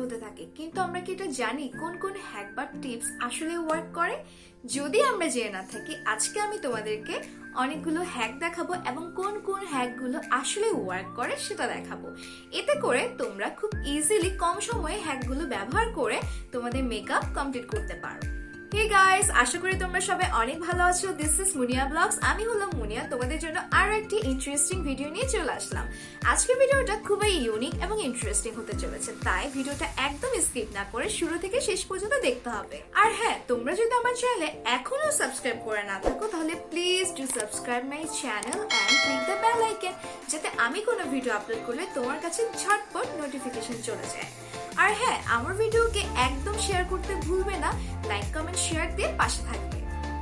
হতে থাকে, কিন্তু আমরা কি এটা জানি কোন কোন হ্যাক বা টিপস আসলে ওয়ার্ক করে? যদি আমরা জেনে না থাকি, আজকে আমি তোমাদেরকে অনেকগুলো হ্যাক দেখাবো এবং কোন কোন হ্যাকগুলো আসলে ওয়ার্ক করে সেটা দেখাবো। এতে করে তোমরা খুব ইজিলি কম সময়ে হ্যাকগুলো ব্যবহার করে তোমাদের মেকআপ কমপ্লিট করতে পারো। হে গাইস, আশা করি তোমরা সবাই অনেক ভালো আছো। This is Munia blogs. আমি হলাম মুনিয়া, তোমাদের জন্য আরো একটি ইন্টারেস্টিং ভিডিও নিয়ে চলে আসলাম। আজকের ভিডিওটা খুবই ইউনিক এবং ইন্টারেস্টিং হতে চলেছে, তাই ভিডিওটা একদম স্কিপ না করে শুরু থেকে শেষ পর্যন্ত দেখতে হবে। আর হ্যাঁ, তোমরা যদি আমার চ্যানেলে এখনো সাবস্ক্রাইব করে না থাকো তাহলে please do subscribe my channel and click the bell icon, যাতে আমি কোনো ভিডিও আপলোড করলে তোমার কাছে ঝটপট নোটিফিকেশন চলে যায়। আর হ্যাঁ, আমার ভিডিওকে একদম শেয়ার করতে ভুলবে না, লাইক কমেন্ট শেয়ার দিয়ে পাশে থাকবে।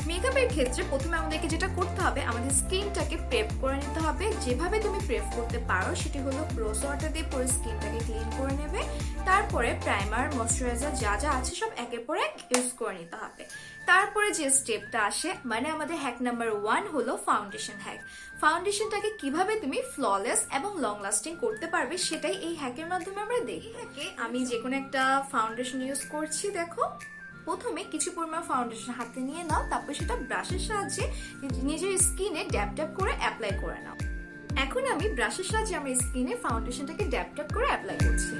মেকআপের ক্ষেত্রে প্রথমে আমাদেরকে যেটা করতে হবে, আমাদের স্কিনটাকে প্রেপ করে নিতে হবে। যেভাবে তুমি প্রেপ করতে পারো সেটি হলো রোজ ওয়াটার দিয়ে পুরো স্কিনটাকে ক্লিন করে নেবে, তারপরে প্রাইমার ময়শ্চারাইজার যা যা আছে সব একের পর এক ইউজ করে নিতে হবে। তারপরে যে স্টেপটা আসে, মানে আমাদের হ্যাক নাম্বার 1 হলো ফাউন্ডেশন হ্যাক। ফাউন্ডেশনটাকে কিভাবে তুমি ফ্ললেস এবং লং লাস্টিং করতে পারবে সেটাই এই হ্যাকের মাধ্যমে আমরা দেখি। হ্যাকে আমি যে কোনো একটা ফাউন্ডেশন ইউজ করছি। দেখো, প্রথমে কিছু পরিমাণ ফাউন্ডেশন হাতে নিয়ে নাও, তারপর সেটা ব্রাশের সাহায্যে নিজের স্কিনে ড্যাব ড্যাব করে অ্যাপ্লাই করে নাও। এখন আমি ব্রাশের সাহায্যে আমার স্কিনে ফাউন্ডেশনটাকে ড্যাব ড্যাব করে অ্যাপ্লাই করছি।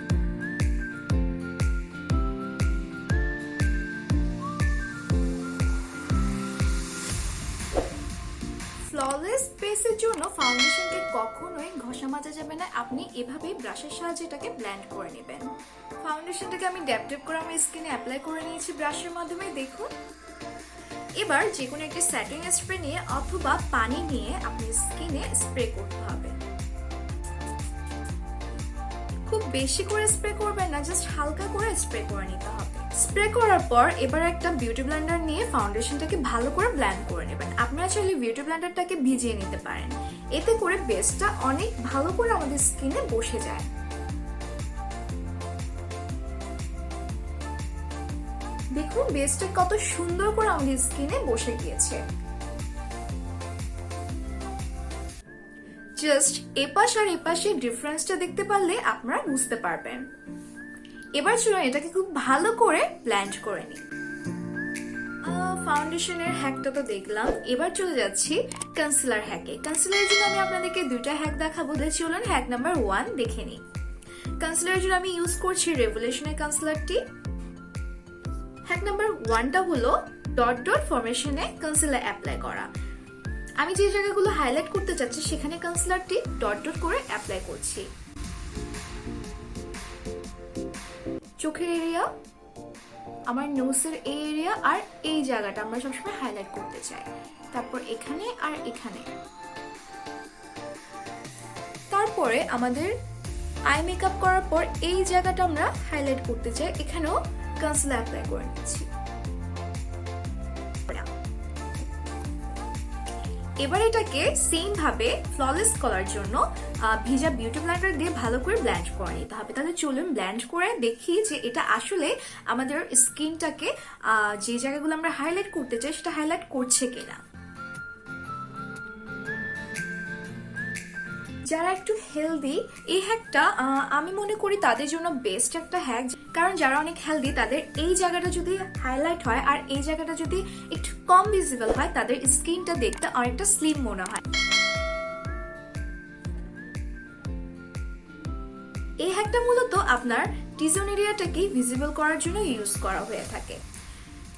ফ্ললেস বেসের জন্য ফাউন্ডেশনকে কখনোই ঘষা মাজা যাবে না, আপনি এভাবেই ব্রাশের সাহায্যে এটাকে ব্লেন্ড করে নেবেন। ফাউন্ডেশনটাকে আমি ড্যাব ড্যাব করে আমার স্কিনে অ্যাপ্লাই করে নিয়েছি ব্রাশের মাধ্যমে। দেখুন, এবার যে কোনো একটি সেটিং স্প্রে নিয়ে অথবা পানি নিয়ে আপনি স্কিনে স্প্রে করতে হবে। খুব বেশি করে স্প্রে করবেন না, জাস্ট হালকা করে স্প্রে করে নিতে হবে। স্প্রে করার পর এবার একটা বিউটি ব্লেন্ডার নিয়ে ফাউন্ডেশনটাকে ভালো করে ব্লেন্ড করে নেবেন। আপনারা চাইলে বিউটি ব্লেন্ডারটাকে ভিজিয়ে নিতে পারেন, এতে করে বেসটা অনেক ভালো করে আমাদের স্কিনে বসে যায়। দেখুন, বেসটা কত সুন্দর করে আমাদের স্কিনে বসে গিয়েছে। জাস্ট এপাশ আর এপাশে ডিফারেন্সটা দেখতে পারলে আপনারা বুঝতে পারবেন। এবার চলুন এটাকে খুব ভালো করে ব্লেন্ড করে নিই। ফাউন্ডেশনের হ্যাকটা তো দেখলাম, এবার চলে যাচ্ছি কনসিলার হ্যাকে। কনসিলারের জন্য আমি আপনাদেরকে দুইটা হ্যাক দেখাবো। চলুন হ্যাক নাম্বার 1 দেখে নিই। কনসিলারের জন্য আমি ইউজ করছি রেভলিউশনের কনসিলারটি। হ্যাক নাম্বার 1টা হলো ডট ডট ফরমেশনে কনসিলার অ্যাপ্লাই করা। আমি যে জায়গাগুলো হাইলাইট করতে চাচ্ছি সেখানে কনসিলারটি ডট ডট করে অ্যাপ্লাই করছি। চোখের এরিয়া, আমার নোজের এই এরিয়া আর এই জায়গাটা আমরা সবসময় হাইলাইট করতে চাই। তারপর এখানে আর এখানে। তারপরে আমাদের আই মেকআপ করার পর এই জায়গাটা আমরা হাইলাইট করতে চাই, এখানেও কনসিলার অ্যাপ্লাই করে নিচ্ছি। এবার এটাকে সেম ভাবে ফ্ললেস করার জন্য ভিজা বিউটি ব্লেন্ডার দিয়ে ভালো করে ব্লেন্ড করে নিতে হবে। তাহলে চলুন ব্লেন্ড করে দেখি যে এটা আসলে আমাদের স্কিনটাকে যে জায়গাগুলো আমরা হাইলাইট করতে চাই সেটা হাইলাইট করছে কিনা। যারা একটু হেলদি, এই হ্যাকটা আমি মনে করি তাদের জন্য বেস্ট একটা হ্যাক, কারণ যারা অনেক হেলদি তাদের এই জায়গাটা যদি হাইলাইট হয় আর এই জায়গাটা যদি একটু কম ভিজিবল হয়, তাদের স্কিনটা দেখতে অনেকটা স্লিম মনে হয়। এই হ্যাকটা মূলত আপনার টি-জোন এরিয়াটাকে ভিজিবল করার জন্য ইউজ করা হয়ে থাকে।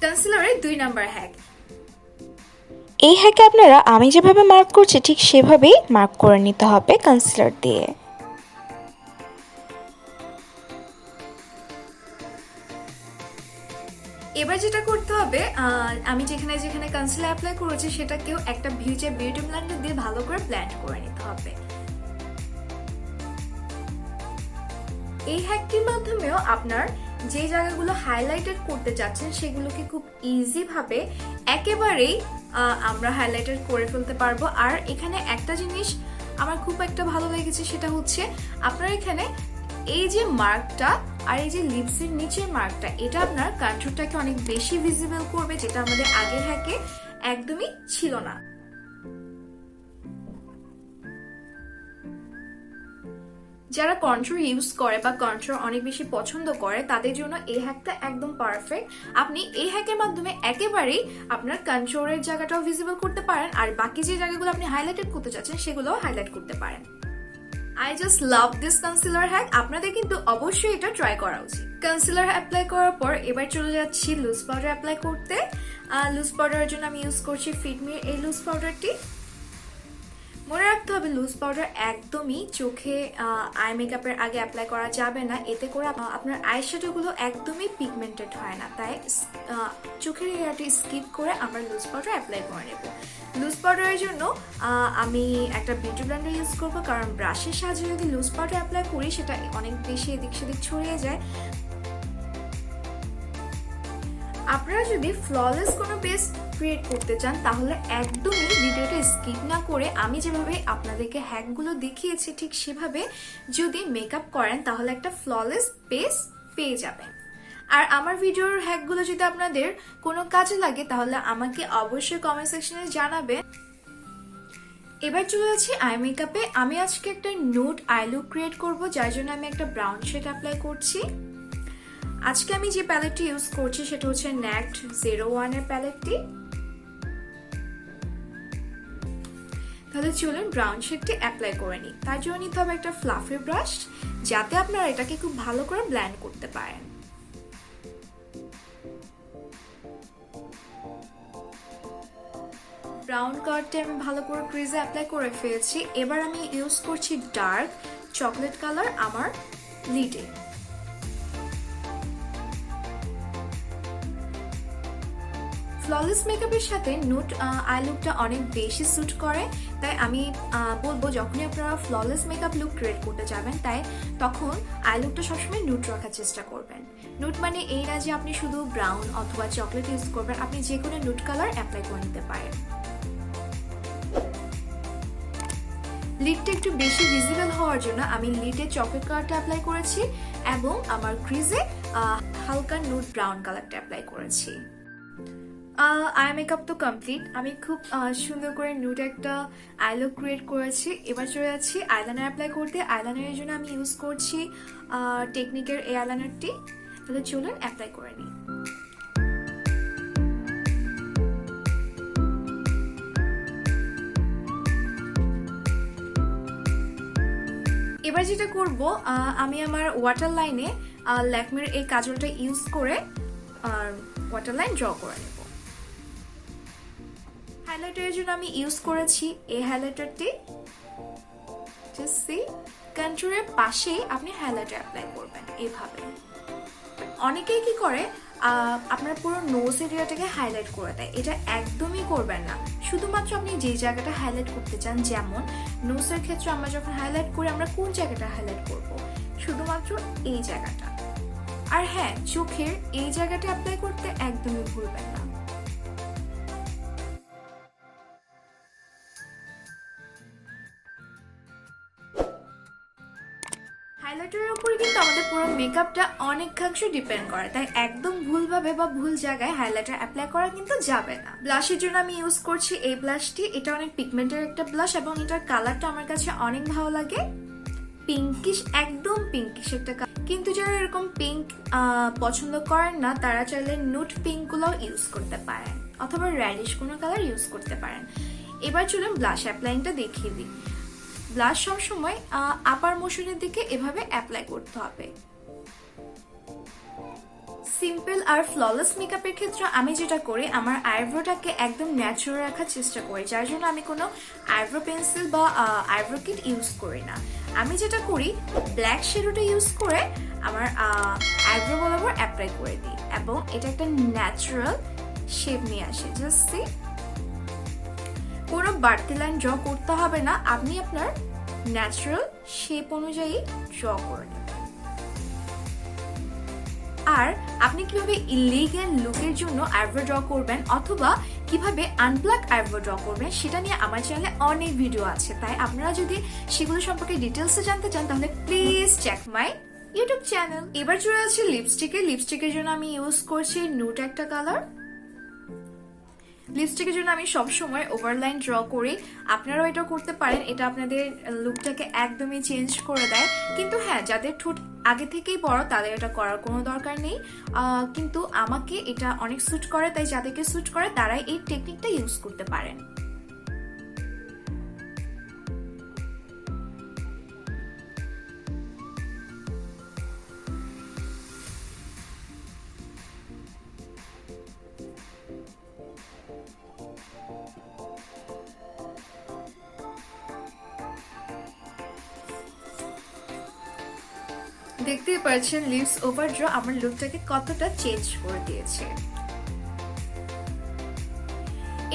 কনসিলারের 2 নাম্বার হ্যাক। এই হ্যাকে আপনারা আমি যেভাবে মার্ক করছি ঠিক সেভাবেই মার্ক করে নিতে হবে কনসিলার দিয়ে। এবার যেটা করতে হবে, আমি যেখানে যেখানে কনসিলার অ্যাপ্লাই করেছি সেটাকেও একটা ভিজা বিউটি ব্লেন্ডার দিয়ে ভালো করে ব্লেন্ড করে নিতে হবে। এই হ্যাকটির মাধ্যমেও আপনার যে জায়গাগুলো হাইলাইটেড করতে চাচ্ছেন সেগুলোকে খুব ইজি ভাবে একেবারেই আমরা হাইলাইটেড করে ফেলতে পারবো। আর এখানে একটা জিনিস আমার খুব একটা ভালো লেগেছে, সেটা হচ্ছে আপনার এখানে এই যে মার্কটা আর এই যে লিপসের নিচের মার্কটা, এটা আপনার কন্ট্যুরটাকে অনেক বেশি ভিজিবল করবে, যেটা আমাদের আগের হ্যাকে একদমই ছিল না। যারা কন্ট্রোল ইউজ করে বা কন্ট্রোল অনেক বেশি পছন্দ করে তাদের জন্য এই হ্যাকটা একদম পারফেক্ট। আপনি এই হ্যাকের মাধ্যমে একেবারেই আপনার কন্ট্রোলের জায়গাটাও ভিজিবল করতে পারেন, আর বাকি যে জায়গাগুলো আপনি হাইলাইটেড করতে চাচ্ছেন সেগুলোও হাইলাইট করতে পারেন। I just love this concealer hack. আপনাদের কিন্তু অবশ্যই এটা ট্রাই করা উচিত। কনসিলার অ্যাপ্লাই করার পর এবার চলে যাচ্ছি লুজ পাউডার অ্যাপ্লাই করতে। লুজ পাউডারের জন্য আমি ইউজ করছি ফিটমির এই লুজ পাউডারটি। মনে রাখতে হবে লুজ পাউডার একদমই চোখে আই মেকআপের আগে অ্যাপ্লাই করা যাবে না, এতে করে আপনার আই শ্যাডোগুলো একদমই পিগমেন্টেড হয় না। তাই চোখের এরিয়াটি স্কিপ করে আমরা লুজ পাউডার অ্যাপ্লাই করে নেব। লুজ পাউডারের জন্য আমি একটা বিউটি ব্লেন্ডার ইউজ করব, কারণ ব্রাশের সাহায্যে যদি লুজ পাউডার অ্যাপ্লাই করি সেটা অনেক বেশি এদিক সেদিক ছড়িয়ে যায়। আপনারা যদি ফ্ললেস কোনো বেস ক্রিয়েট করতে চান তাহলে একদমই ভিডিওটা স্কিপ না করে আমি যেভাবে আপনাদেরকে হ্যাকগুলো দেখিয়েছি ঠিক সেভাবে যদি মেকআপ করেন তাহলে একটা ফ্ললেস বেস পেয়ে যাবেন। আর আমার ভিডিওর হ্যাকগুলো যদি আপনাদের কোনো কাজে লাগে তাহলে আমাকে অবশ্যই কমেন্ট সেকশনে জানাবেন। এবার চলে যাচ্ছি আই মেকআপে। আমি আজকে একটা নুড আই লুক ক্রিয়েট করব, যার জন্য আমি একটা ব্রাউন শেড অ্যাপ্লাই করছি। আজকে আমি যে প্যালেটটি ইউজ করছি সেটা হচ্ছে ন্যাক্ট 01 এর প্যালেটটি। তাহলে চলুন ব্রাউন শেডটি অ্যাপ্লাই করে নিই। তার জন্য নিতে হবে একটা ফ্লাফি ব্রাশ, যাতে আপনারা এটাকে খুব ভালো করে ব্লেন্ড করতে পারেন। ব্রাউন কালারটা আমি ভালো করে ক্রিজে অ্যাপ্লাই করে ফেলেছি। এবার আমি ইউজ করছি ডার্ক চকলেট কালার আমার লিডে। ফ্ললেস মেকআপের সাথে নুড আই লুকটা অনেক বেশি স্যুট করে, তাই আমি বলবো যখনই আপনারা ফ্ললেস মেকআপ লুক ক্রিয়েট করতে যাবেন তখন আই লুকটা সবসময় নুড রাখার চেষ্টা করবেন। নুড মানে এই না যে আপনি শুধু ব্রাউন অথবা চকলেট ইউজ করবেন, আপনি যে কোনো নুড কালার অ্যাপ্লাই করে নিতে পারেন। লিডটা একটু বেশি ভিজিবল হওয়ার জন্য আমি লিডে চকলেট কালারটা অ্যাপ্লাই করেছি এবং আমার ক্রিজে হালকা নুড ব্রাউন কালারটা অ্যাপ্লাই করেছি। আই মেকআপ তো কমপ্লিট। আমি খুব সুন্দর করে নুড একটা আই লুক ক্রিয়েট করেছি। এবার চলে যাচ্ছি আইলাইনার অ্যাপ্লাই করতে। আইলাইনারের জন্য আমি ইউজ করছি টেকনিকের এই আইলাইনারটি। তাহলে চলুন অ্যাপ্লাই করে নিই। এবার যেটা করব, আমি আমার ওয়াটার লাইনে ল্যাকমির এই কাজলটা ইউজ করে ওয়াটার লাইন ড্র করে নেব। হাইলাইটারের জন্য আমি ইউজ করেছি এই হাইলাইটারটি। জাস্ট সি কন্ট্রোলের পাশেই আপনি হাইলাইটার অ্যাপ্লাই করবেন এভাবে। অনেকেই কি করে আপনার পুরো নোজ এরিয়াটাকে হাইলাইট করে দেয়, এটা একদমই করবেন না। শুধুমাত্র আপনি যে জায়গাটা হাইলাইট করতে চান, যেমন নোজের ক্ষেত্রে আমরা যখন হাইলাইট করি আমরা কোন জায়গাটা হাইলাইট করব, শুধুমাত্র এই জায়গাটা। আর হ্যাঁ, চোখের এই জায়গাটা অ্যাপ্লাই করতে একদমই ভুলবেন না। হাইলাইটারের উপরে কিন্তু আমাদের পুরো মেকআপটা অনেকাংশ ডিপেন্ড করে, তাই একদম ভুলভাবে বা ভুল জায়গায় হাইলাইটার অ্যাপ্লাই করা কিন্তু যাবে না। ব্লাশের জন্য আমি ইউজ করছি এই ব্লাশটি। এটা অনেক পিগমেন্টের একটা ব্লাশ এবং এটার কালারটা আমার কাছে অনেক ভালো লাগে। পিঙ্কিশ, একদম পিঙ্কিশ একটা। কিন্তু যারা এরকম পিঙ্ক পছন্দ করেন না তারা চাইলে নুড পিঙ্ক গুলোও ইউজ করতে পারেন অথবা রেডিশ কোনো কালার ইউজ করতে পারেন। এবার চলুন ব্লাশ অ্যাপ্লাইংটা দেখিয়ে দিই। ব্লাশ সবসময় আপার মোশনের দিকে এভাবে অ্যাপ্লাই করতে হবে। সিম্পল আর ফ্ললেস মেকআপের ক্ষেত্রে আমি যেটা করি, আমার আইব্রোটাকে একদম ন্যাচারাল রাখার চেষ্টা করি, যার জন্য আমি কোনো আইব্রো পেন্সিল বা আইব্রো কিট ইউজ করি না। আমি যেটা করি, ব্ল্যাক শ্যাডোটা ইউজ করে আমার আইব্রো বরাবর অ্যাপ্লাই করে দিই এবং এটা একটা ন্যাচারাল শেপ নিয়ে আসে। জাস্ট সি, কোনো বাড়তি লাইন ড্র করতে হবে না, আপনি আপনার ন্যাচারাল শেপ অনুযায়ী ড্র করে নেবেন। আর আপনি কিভাবে ইলিগেন্ট লুকের জন্য আইব্রো ড্র করবেন অথবা কিভাবে আনপ্লাক আইব্রো ড্র করবেন সেটা নিয়ে আমার চ্যানেলে অনেক ভিডিও আছে, তাই আপনারা যদি সেগুলো সম্পর্কে ডিটেলসে জানতে চান তাহলে please check my YouTube channel. এবার চলে আসছে লিপস্টিকের জন্য আমি ইউজ করছি নুড একটা কালার। লিপস্টিকের জন্য আমি সবসময় ওভারলাইন ড্র করি, আপনারাও এটা করতে পারেন। এটা আপনাদের লুকটাকে একদমই চেঞ্জ করে দেয়। কিন্তু হ্যাঁ, যাদের ঠোঁট আগে থেকেই বড় তাদের এটা করার কোনো দরকার নেই, কিন্তু আমাকে এটা অনেক স্যুট করে, তাই যাদেরকে স্যুট করে তারাই এই টেকনিকটা ইউজ করতে পারেন। দেখতেই পাচ্ছেন লিপস ওভার ড্র আমার লুকটাকে কতটা চেঞ্জ করে দিয়েছে।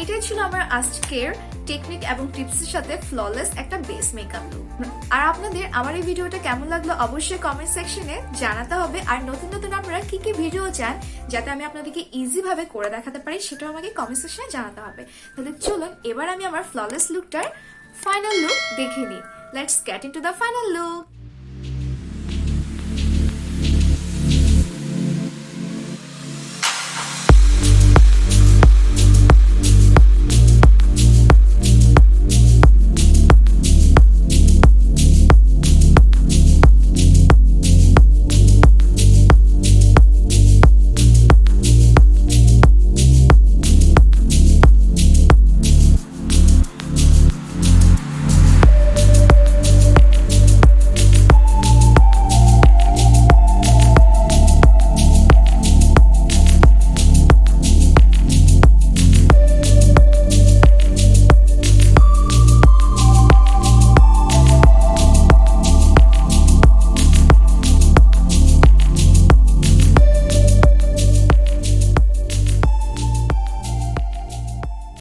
এটাই ছিল আমার আজকের টেকনিক এবং টিপসের সাথে ফ্ললেস একটা বেস মেকআপ লুক। আর আপনাদের আমার এই ভিডিওটা কেমন লাগলো অবশ্যই কমেন্ট সেকশনে জানাতে হবে। আর নতুন নতুন আপনারা কি কি ভিডিও চান যাতে আমি আপনাদেরকে ইজি ভাবে করে দেখাতে পারি সেটাও আমাকে কমেন্ট সেকশনে জানাতে হবে। তাহলে চলুন এবার আমি আমার ফ্ললেস লুকটার ফাইনাল লুক দেখে নিই। Let's get into the final look.